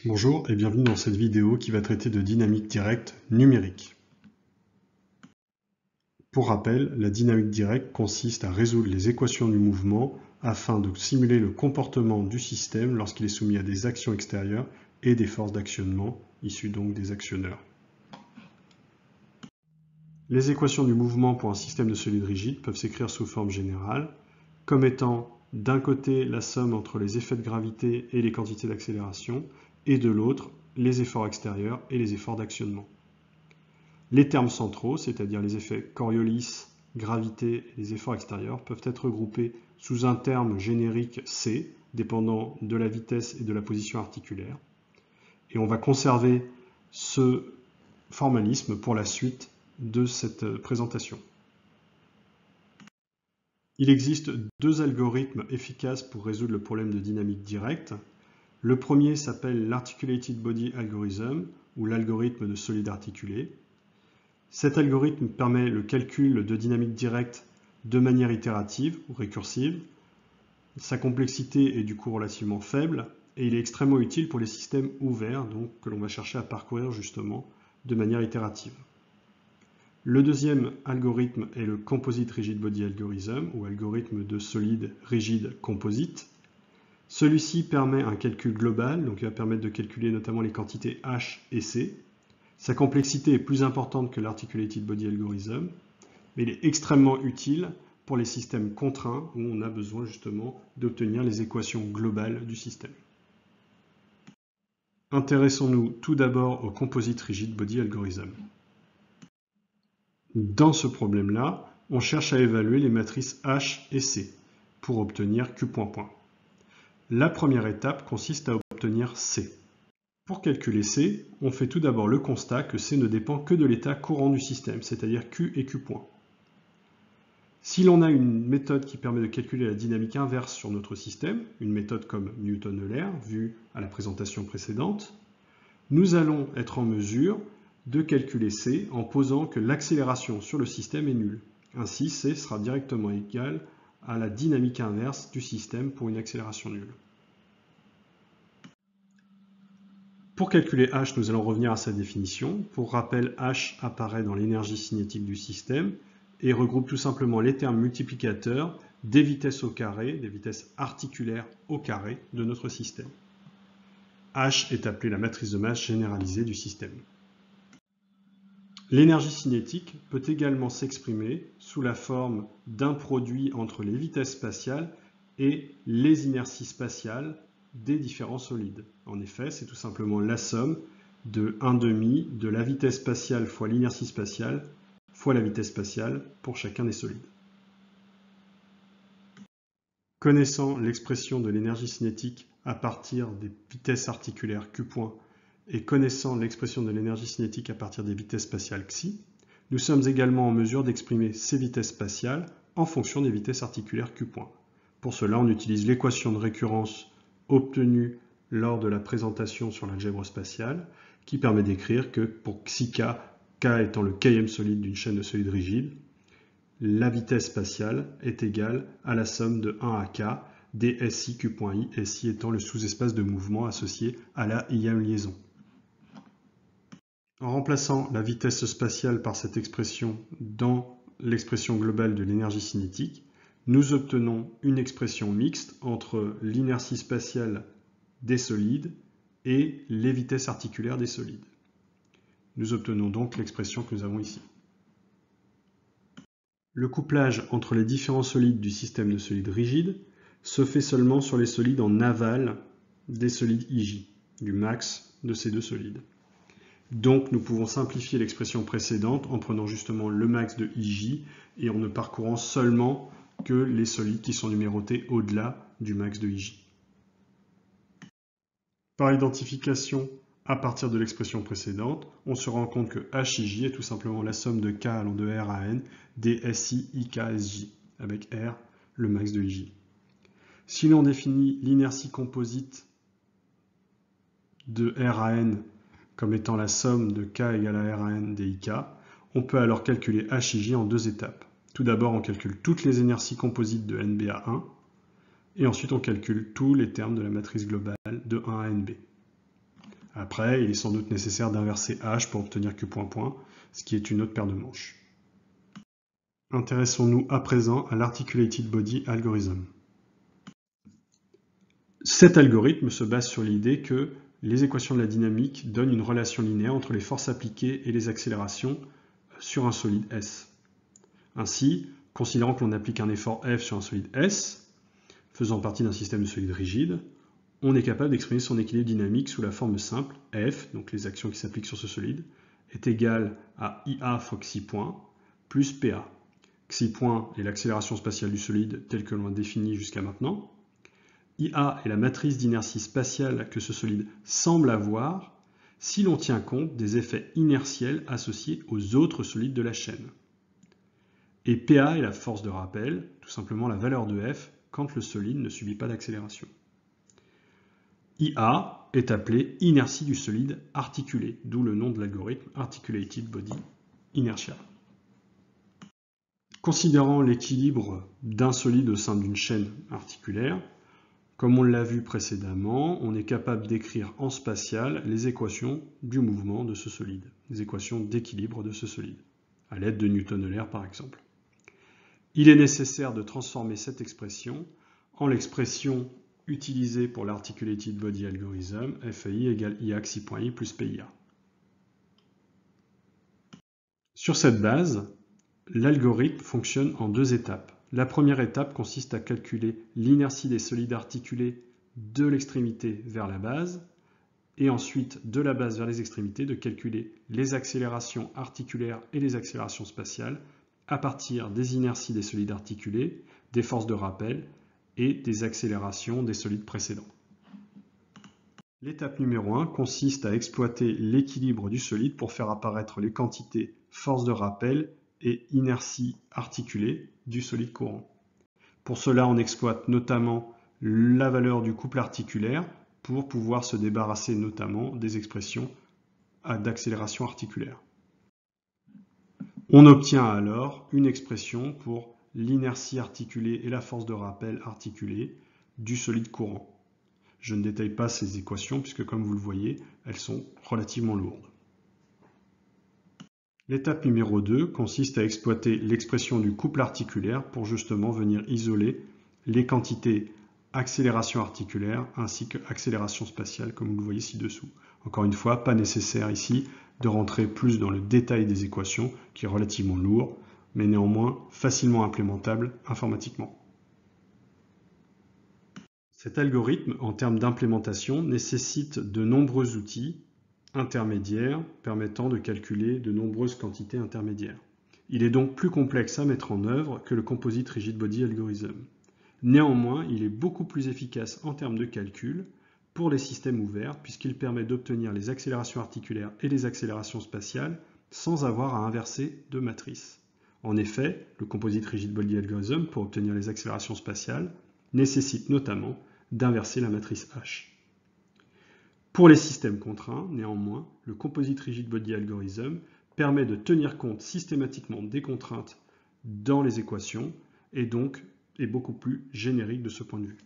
Bonjour et bienvenue dans cette vidéo qui va traiter de dynamique directe numérique. Pour rappel, la dynamique directe consiste à résoudre les équations du mouvement afin de simuler le comportement du système lorsqu'il est soumis à des actions extérieures et des forces d'actionnement, issues donc des actionneurs. Les équations du mouvement pour un système de solide rigide peuvent s'écrire sous forme générale, comme étant d'un côté la somme entre les effets de gravité et les quantités d'accélération, et de l'autre les efforts extérieurs et les efforts d'actionnement. Les termes centraux, c'est-à-dire les effets Coriolis, gravité et les efforts extérieurs, peuvent être regroupés sous un terme générique C, dépendant de la vitesse et de la position articulaire. Et on va conserver ce formalisme pour la suite de cette présentation. Il existe deux algorithmes efficaces pour résoudre le problème de dynamique directe. Le premier s'appelle l'Articulated Body Algorithm, ou l'algorithme de solide articulé. Cet algorithme permet le calcul de dynamique directe de manière itérative ou récursive. Sa complexité est du coup relativement faible et il est extrêmement utile pour les systèmes ouverts, donc que l'on va chercher à parcourir justement de manière itérative. Le deuxième algorithme est le Composite Rigid Body Algorithm, ou algorithme de solide rigide composite. Celui-ci permet un calcul global, donc il va permettre de calculer notamment les quantités H et C. Sa complexité est plus importante que l'Articulated Body Algorithm, mais il est extrêmement utile pour les systèmes contraints où on a besoin justement d'obtenir les équations globales du système. Intéressons-nous tout d'abord au Composite Rigid Body Algorithm. Dans ce problème-là, on cherche à évaluer les matrices H et C pour obtenir Q point point. La première étape consiste à obtenir C. Pour calculer C, on fait tout d'abord le constat que C ne dépend que de l'état courant du système, c'est-à-dire Q et Q point. Si l'on a une méthode qui permet de calculer la dynamique inverse sur notre système, une méthode comme Newton-Euler, vue à la présentation précédente, nous allons être en mesure de calculer C en posant que l'accélération sur le système est nulle. Ainsi, C sera directement égal à la dynamique inverse du système pour une accélération nulle. Pour calculer H, nous allons revenir à sa définition. Pour rappel, H apparaît dans l'énergie cinétique du système et regroupe tout simplement les termes multiplicateurs des vitesses au carré, des vitesses articulaires au carré de notre système. H est appelée la matrice de masse généralisée du système. L'énergie cinétique peut également s'exprimer sous la forme d'un produit entre les vitesses spatiales et les inerties spatiales des différents solides. En effet, c'est tout simplement la somme de 1/2 de la vitesse spatiale fois l'inertie spatiale fois la vitesse spatiale pour chacun des solides. Connaissant l'expression de l'énergie cinétique à partir des vitesses articulaires Q point et connaissant l'expression de l'énergie cinétique à partir des vitesses spatiales xi, nous sommes également en mesure d'exprimer ces vitesses spatiales en fonction des vitesses articulaires Q point. Pour cela, on utilise l'équation de récurrence obtenue lors de la présentation sur l'algèbre spatiale, qui permet d'écrire que pour xi k, k étant le kème solide d'une chaîne de solides rigides, la vitesse spatiale est égale à la somme de 1 à k des SI Q.I, SI étant le sous-espace de mouvement associé à la ième liaison. En remplaçant la vitesse spatiale par cette expression dans l'expression globale de l'énergie cinétique, nous obtenons une expression mixte entre l'inertie spatiale des solides et les vitesses articulaires des solides. Nous obtenons donc l'expression que nous avons ici. Le couplage entre les différents solides du système de solides rigides se fait seulement sur les solides en aval des solides IJ, du max de ces deux solides. Donc nous pouvons simplifier l'expression précédente en prenant justement le max de IJ et en ne parcourant seulement que les solides qui sont numérotés au-delà du max de IJ. Par identification à partir de l'expression précédente, on se rend compte que HIJ est tout simplement la somme de K allant de R à N des SI IK SJ, avec R le max de IJ. Si l'on définit l'inertie composite de R à N comme étant la somme de K égale à R à N des IK, on peut alors calculer HIJ en deux étapes. Tout d'abord, on calcule toutes les inerties composites de NB à 1, et ensuite on calcule tous les termes de la matrice globale de 1 à NB. Après, il est sans doute nécessaire d'inverser H pour obtenir Q point point, ce qui est une autre paire de manches. Intéressons-nous à présent à l'Articulated Body Algorithm. Cet algorithme se base sur l'idée que les équations de la dynamique donnent une relation linéaire entre les forces appliquées et les accélérations sur un solide S. Ainsi, considérant que l'on applique un effort F sur un solide S, faisant partie d'un système de solides rigides, on est capable d'exprimer son équilibre dynamique sous la forme simple F, donc les actions qui s'appliquent sur ce solide, est égal à IA fois xi point plus PA. Xi point est l'accélération spatiale du solide telle que l'on a définie jusqu'à maintenant. IA est la matrice d'inertie spatiale que ce solide semble avoir si l'on tient compte des effets inertiels associés aux autres solides de la chaîne. Et PA est la force de rappel, tout simplement la valeur de F quand le solide ne subit pas d'accélération. IA est appelée inertie du solide articulé, d'où le nom de l'algorithme Articulated Body Inertia. Considérant l'équilibre d'un solide au sein d'une chaîne articulaire, comme on l'a vu précédemment, on est capable d'écrire en spatial les équations du mouvement de ce solide, les équations d'équilibre de ce solide, à l'aide de Newton-Euler par exemple. Il est nécessaire de transformer cette expression en l'expression utilisée pour l'Articulated Body Algorithm, FAI égale IA xi point I plus PIA. Sur cette base, l'algorithme fonctionne en deux étapes. La première étape consiste à calculer l'inertie des solides articulés de l'extrémité vers la base, et ensuite de la base vers les extrémités de calculer les accélérations articulaires et les accélérations spatiales à partir des inerties des solides articulés, des forces de rappel et des accélérations des solides précédents. L'étape numéro 1 consiste à exploiter l'équilibre du solide pour faire apparaître les quantités force de rappel et inertie articulée du solide courant. Pour cela, on exploite notamment la valeur du couple articulaire pour pouvoir se débarrasser notamment des expressions d'accélération articulaire. On obtient alors une expression pour l'inertie articulée et la force de rappel articulée du solide courant. Je ne détaille pas ces équations puisque, comme vous le voyez, elles sont relativement lourdes. L'étape numéro 2 consiste à exploiter l'expression du couple articulaire pour justement venir isoler les quantités accélération articulaire ainsi que accélération spatiale, comme vous le voyez ci-dessous. Encore une fois, pas nécessaire ici de rentrer plus dans le détail des équations, qui est relativement lourd, mais néanmoins facilement implémentable informatiquement. Cet algorithme, en termes d'implémentation, nécessite de nombreux outils intermédiaires permettant de calculer de nombreuses quantités intermédiaires. Il est donc plus complexe à mettre en œuvre que le Composite Rigid Body Algorithm. Néanmoins, il est beaucoup plus efficace en termes de calcul pour les systèmes ouverts puisqu'il permet d'obtenir les accélérations articulaires et les accélérations spatiales sans avoir à inverser de matrice. En effet, le Composite Rigid Body Algorithm, pour obtenir les accélérations spatiales, nécessite notamment d'inverser la matrice H. Pour les systèmes contraints, néanmoins, le Composite Rigid Body Algorithm permet de tenir compte systématiquement des contraintes dans les équations et donc est beaucoup plus générique de ce point de vue.